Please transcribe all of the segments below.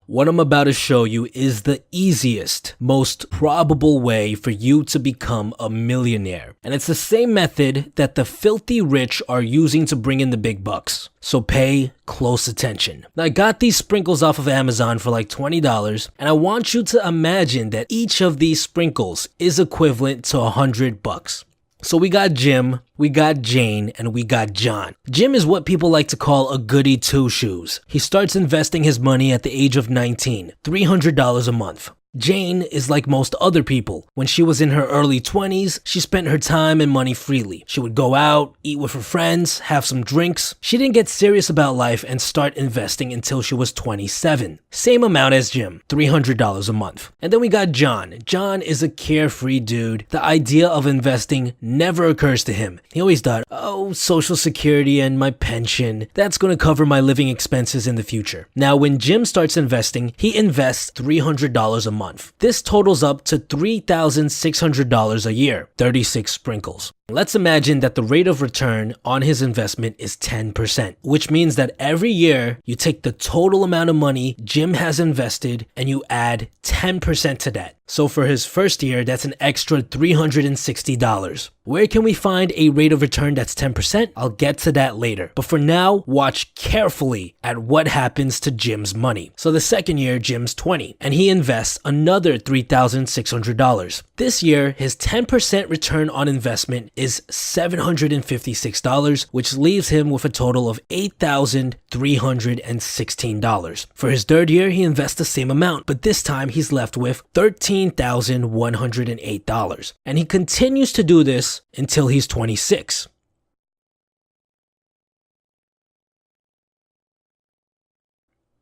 What I'm about to show you is the easiest, most probable way for you to become a millionaire. And it's the same method that the filthy rich are using to bring in the big bucks. So pay close attention. Now, I got these sprinkles off of Amazon for like $20, and I want you to imagine that each of these sprinkles is equivalent to $100. So we got Jim, we got Jane, and we got John. Jim is what people like to call a goody two-shoes. He starts investing his money at the age of 19, $300 a month. Jane is like most other people. When she was in her early 20s, she spent her time and money freely. She would go out, eat with her friends, have some drinks. She didn't get serious about life and start investing until she was 27. Same amount as Jim, $300 a month. And then we got John. John is a carefree dude. The idea of investing never occurs to him. He always thought, oh, Social Security and my pension, that's gonna cover my living expenses in the future. Now, when Jim starts investing, he invests $300 a month. This totals up to $3,600 a year, 36 sprinkles. Let's imagine that the rate of return on his investment is 10%, which means that every year you take the total amount of money Jim has invested and you add 10% to that. So for his first year, that's an extra $360. Where can we find a rate of return that's 10%? I'll get to that later. But for now, watch carefully at what happens to Jim's money. So the second year, Jim's 20, and he invests another $3,600. This year, his 10% return on investment is $756, which leaves him with a total of $8,316. For his third year, he invests the same amount, but this time he's left with $13,108. And he continues to do this until he's 26.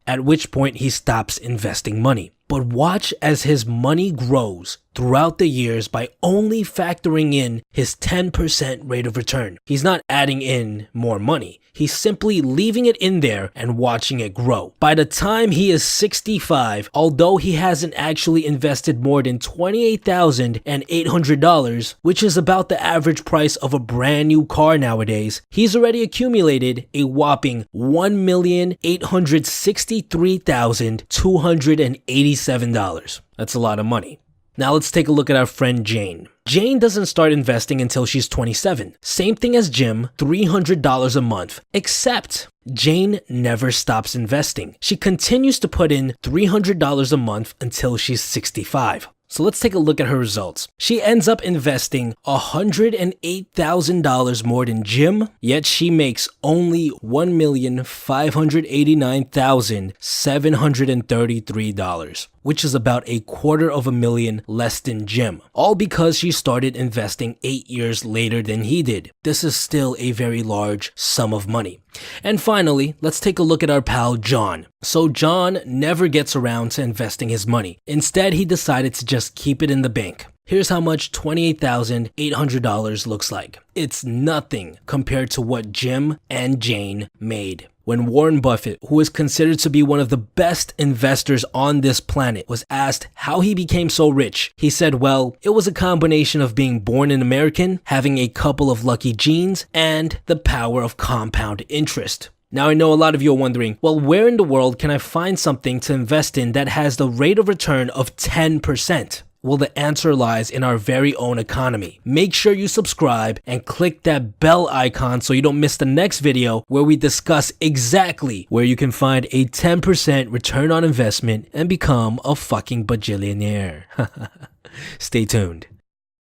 At which point he stops investing money. But watch as his money grows throughout the years by only factoring in his 10% rate of return. He's not adding in more money. He's simply leaving it in there and watching it grow. By the time he is 65, although he hasn't actually invested more than $28,800, which is about the average price of a brand new car nowadays, he's already accumulated a whopping $1,863,287. That's a lot of money. Now let's take a look at our friend Jane. Jane doesn't start investing until she's 27. Same thing as Jim, $300 a month, except Jane never stops investing. She continues to put in $300 a month until she's 65. So let's take a look at her results. She ends up investing $108,000 more than Jim, yet she makes only $1,589,733, which is about $250,000 less than Jim, all because she started investing 8 years later than he did. This is still a very large sum of money. And finally, let's take a look at our pal John. So John never gets around to investing his money. Instead, he decided to just keep it in the bank. Here's how much $28,800 looks like. It's nothing compared to what Jim and Jane made. When Warren Buffett, who is considered to be one of the best investors on this planet, was asked how he became so rich, he said, well, it was a combination of being born an American, having a couple of lucky genes, and the power of compound interest. Now I know a lot of you are wondering, well, where in the world can I find something to invest in that has the rate of return of 10%? Well, the answer lies in our very own economy. Make sure you subscribe and click that bell icon so you don't miss the next video where we discuss exactly where you can find a 10% return on investment and become a fucking bajillionaire. Stay tuned.